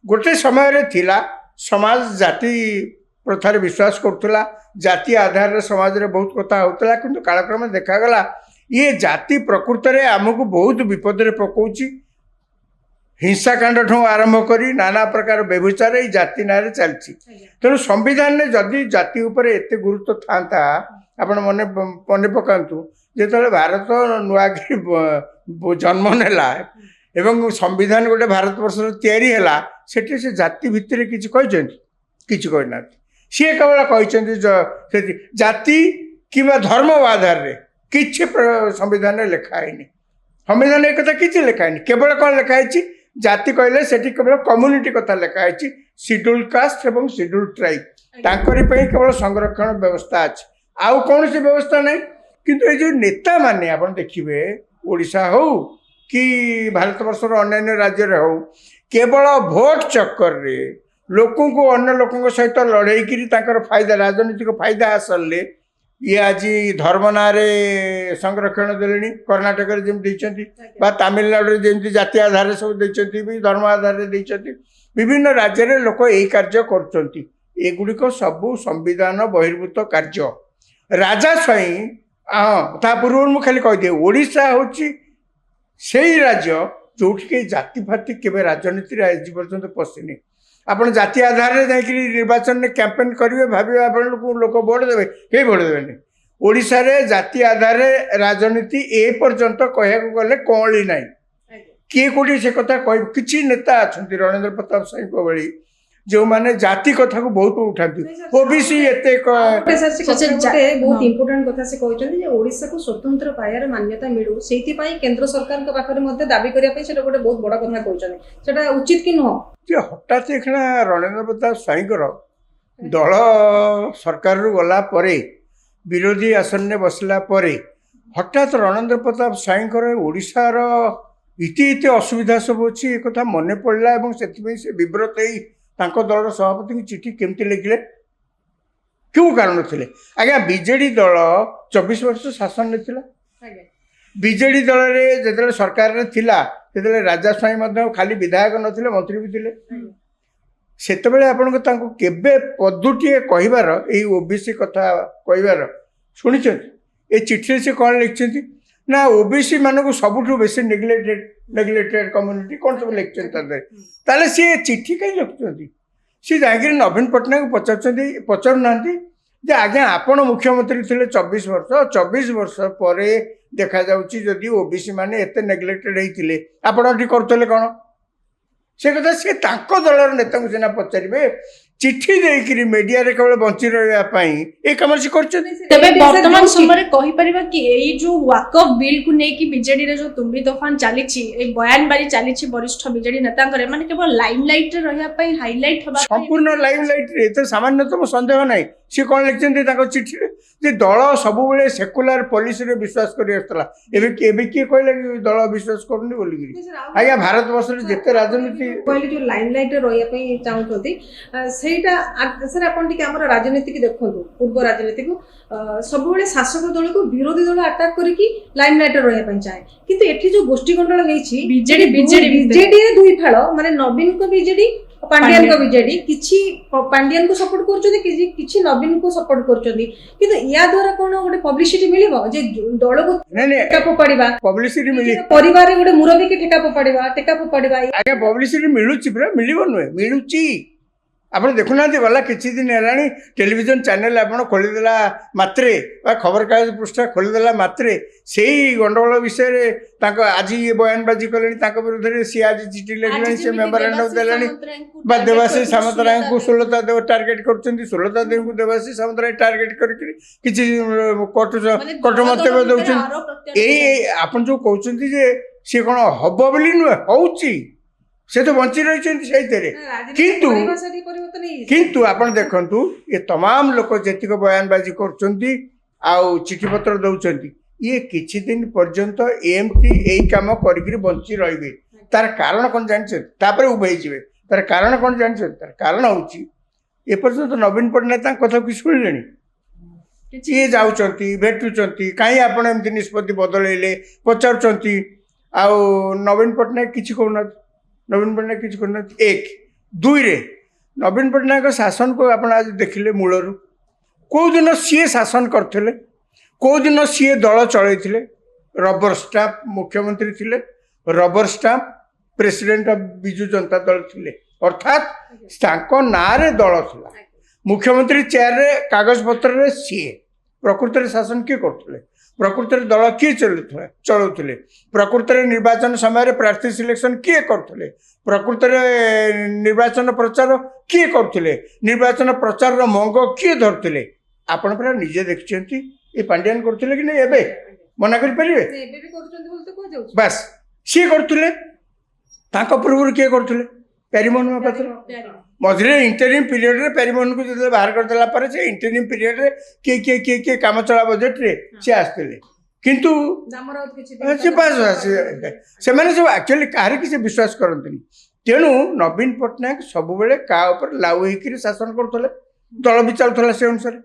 गोटे समय थिला समाज जाति प्रथार विश्वास करुला जाति आधार समाज रे बहुत कथा होता किंतु कालक्रम देखागला ये जाति प्रकृत में आमको बहुत विपद में पकाउची हिंसाकांड ठू आरंभ करी नाना प्रकार व्यभिचार ये जाति ना चलती तेणु संविधान में जदि जाति उपर एत गुरुत्व था आपण मन मन पकातु जो भारत नुआकी जन्म नेला एवं संविधान गोटे भारत वर्ष तैयारी है सेठी से जाति भितर किसी कहना सी केवल कहते जाति कि धर्म आधार रे किसी संविधान लिखाई संविधान एक कथा किसी लिखाई केवल कौन लिखाई जाति कहले से केवल कम्युनिटी कथा लिखाई शेड्यूल कास्ट एवं शेड्यूल ट्राइब तांकरी पे केवल संरक्षण व्यवस्था अच्छी आउ कौन सी व्यवस्था नहीं किंतु ये जो नेता माने आप देखिए ओडिशा हो कि भारत वर्ष अन्य राज्य हो केवल भोट चक्कर रे लोकों को अन्य लोकों सहित लड़ेकी फायदा राजनीतिक फायदा हासिल ये आज धर्म ना संरक्षण देले कर्णाटक जमी तमिलनाडु जमी जाति आधार सब देती धर्म आधार विभिन्न राज्य में लोक यही कार्य करुँच सबू संविधान बहिर्भूत कार्य राजा स्वयं हाँ ता पूर्व मुझे खाली कहीदे ओडिशा हूँ से राज्य जो जाति फाति के राजनीति आज पर्यटन पशिनी आपड़ जाति आधार में जाकि निर्वाचन में कैंपेन करेंगे भावे आप लोक भोट देवे कहीं भोट देवे ओडिशा रे जाति आधार राजनीति ए पर्यंत कह गले कौली ना किए कौटी से कथा कह कि नेता अच्छा रणेंद्र प्रताप साई भाई जो माने जाति कथा को बहुत उठाती ओबीसी एते बहुत इंपोर्टेंट कथा से कहते हैं ओडिशा को स्वतंत्र पायार मान्यता मिलू से केंद्र सरकार के पाखे दाबी करने से गोटे बहुत बड़ा कथा कहते उचित कि नुह हठात एखना रणेंद्र प्रताप साईकर दल सरकार रु गला परे विरोधी आसन में बसला परे हठात रणेंद्र प्रताप साईकर ओडिशार इति इति असुविधा सब अच्छी एक कथा मन पड़ा से विव्रत तांको दल सभापति की चिठी केमती लिखिले क्यों कारण थे आज्ञा बीजेडी दल 24 वर्ष शासन में थिला बीजेडी दल रे जतले सरकार रे थिला तेतले राजा स्वाई खाली विधायक नथिले मंत्री भी थिले सेतबेले आपन तांको केबे पदुटिए कहिबार एई ओबीसी कथा कहिबार सुनिछन ए चिठी से कौन लिखछथि ना ओबीसी मानक सबुठु बेसी नेग्लेक्टेड कम्युनिटी कौन सब लिखछन ताले सी चिठी कहीं लिखुଛନ୍ତି सी जागिर नवीन पट्टनायक पचार ना जे आज्ञा आपण मुख्यमंत्री थे 24 वर्ष पर देखा जाउची जदि ओबीसी माने एते नेग्लेक्टेड होते आपण करुले कौन से कथा सी दलर नेता सीना पचारे चिठी देकर मीडिया रे केवल बंची रही कम से वर्तमान समय कही परिबा कि एई जो वाकफ बिल को नेकी बीजेडी रे जो तुम्बी तोफान चली बयानबाजी चली वरिष्ठ बीजेडी नेता माने केवल लाइमलाइट रे रहिया पई हाइलाइट हबा संपूर्ण लाइमलाइट रे तो सामान्यतम संदेह नहीं सी कौन लिखते चिठी जे दल सब बेले सेकुलर पॉलिसी रे विश्वास कर किए कहले दल विश्वास करनी बोली आज्ञा भारत वर्ष जिते राजनीति कहले जो लाइमलाइट रे रहिया पई चाहउछथि सेटा सर आपण टिके हमर राजनीति की देखंतु पूर्व राजनीति को सब बेले शासक दल को विरोधी दल अटैक करके लाइमलाइट रे रहिया पई चाहे किंतु एठी जो गोष्ठी गंडल हेछि बीजेडी रे दुई फाळ माने नवीन को बीजेडी पांड्यान को बीजेडी किछि पांड्यान को सपोर्ट करछथि किछि नवीन को सपोर्ट करछथि किंतु या द्वारा कोन गोटे पब्लिसिटी मिलिबो जे दल को टेका फोपाड़ीबा पब्लिसिटी मिली परिवार रे गोटे मुरबी के टेका फोपाड़ीबा आगे पब्लिसिटी मिलुछि पूरा मिलिबो नुए मिलुछि आप देखुना गला किसी दिन है टेलीविजन चैनल आप खोलीदेला मात्रे खबर कागज पृष्ठा खोलीदेला मात्रे से गंडगोल विषय आज ये बयानबाजी कले विरुद्ध में सी आज चिठी लिखले से मेमोरांडम देला देवाशीष सामंतराय को सुलता देव टार्गेट कर सुलता देव को देवाशीष सामंतराय टार्गेट कर कटुमतव्य दौरान आप जो कहते सी कौन हम बोली नुहे हूँ से तो बंची रही किंतु आप देखु ये तमाम लोग जेतिक बयानबाजी कर चिठी पत्र दौरान ये किछि दिन पर्यंत एमती यही कम कर बंची रे तार कारण कौन जानते उभे जी तार कारण कौन जानते तार कारण हूँ ए पर्यंत नवीन पट्टनायक कथा कि शुणिले ये जाऊँच भेटुंट कहीं आप निष्पत्ति बदलैले पचार नवीन पट्टनायक किसी कहना नवीन पट्टनायक किसी कहना एक ଦୁଇରେ ନବୀନ ପଟ୍ଟନାୟକ ଶାସନକୁ ଆପଣ ଆଜି ଦେଖିଲେ ମୂଳରୁ କେଉଁଦିନ ସିଏ ଶାସନ କରିଥିଲେ, କେଉଁଦିନ ସିଏ ଦଳ ଚଳେଇଥିଲେ, ରବର ଷ୍ଟାମ୍ପ ମୁଖ୍ୟମନ୍ତ୍ରୀ ଥିଲେ, rubber stamp president of Biju Janata Dal ଥିଲେ, ଅର୍ଥାତ୍ ତାଙ୍କ ନାଁରେ ଦଳ ଥିଲା। ମୁଖ୍ୟମନ୍ତ୍ରୀ ଚେୟାରରେ କାଗଜପତ୍ରରେ ସିଏ, ପ୍ରକୃତରେ ଶାସନ କିଏ କରୁଥିଲେ, ପ୍ରକୃତରେ ଦଳ କିଏ ଚଳାଉଥିଲେ, ପ୍ରକୃତରେ ନିର୍ବାଚନ ସମୟରେ ପ୍ରାର୍ଥୀ ସିଲେକ୍ସନ୍ କିଏ କରୁଥିଲେ, ପ୍ରକୃତରେ ନିର୍ବାଚନ ପ୍ରଚାର କିଏ କରୁଥିଲେ, ନିର୍ବାଚନ ପ୍ରଚାରର ମଙ୍ଗ କିଏ ଧରୁଥିଲେ, ଆପଣ ପରା ନିଜେ ଦେଖିଛନ୍ତି। ଏ ପାଣ୍ଡିଆନ କରୁଥିଲେ କି ନାହିଁ, ଏବେ ମନା କରିପାରିବେ? ସେ ଏବେ ବି କରୁଛନ୍ତି ବୋଲି ତ କୁହାଯାଉଛି। ବାସ୍ ସିଏ କରୁଥିଲେ। ତାଙ୍କ ପୂର୍ବରୁ କିଏ କରୁଥିଲେ? ପ୍ୟାରୀମୋହନ ମହାପାତ୍ର। ମଝିରେ ଇଣ୍ଟରିମ୍ ପିରିୟଡ଼ରେ ପ୍ୟାରୀମୋହନକୁ ଯେତେବେଳେ ବାହାର କରିଦେଲା ପରେ ସେ ଇଣ୍ଟରିମ୍ ପିରିୟଡ଼ରେ କିଏ କାମଚଳା ବଜେଟ୍ରେ ସିଏ ଆସିଥିଲେ, କିନ୍ତୁ ଦାମରାଉତ କିଛି ସେ ସେମାନେ ସବୁ ଆକ୍ଚୁଆଲି କାହାର କିଛି ବିଶ୍ୱାସ କରନ୍ତିନି। ତେଣୁ ନବୀନ ପଟ୍ଟନାୟକ ସବୁବେଳେ କାହା ଉପରେ ଲାଉ ହେଇକିରି ଶାସନ କରୁଥିଲେ, ଦଳ ବି ଚାଲୁଥିଲା ସେ ଅନୁସାରେ।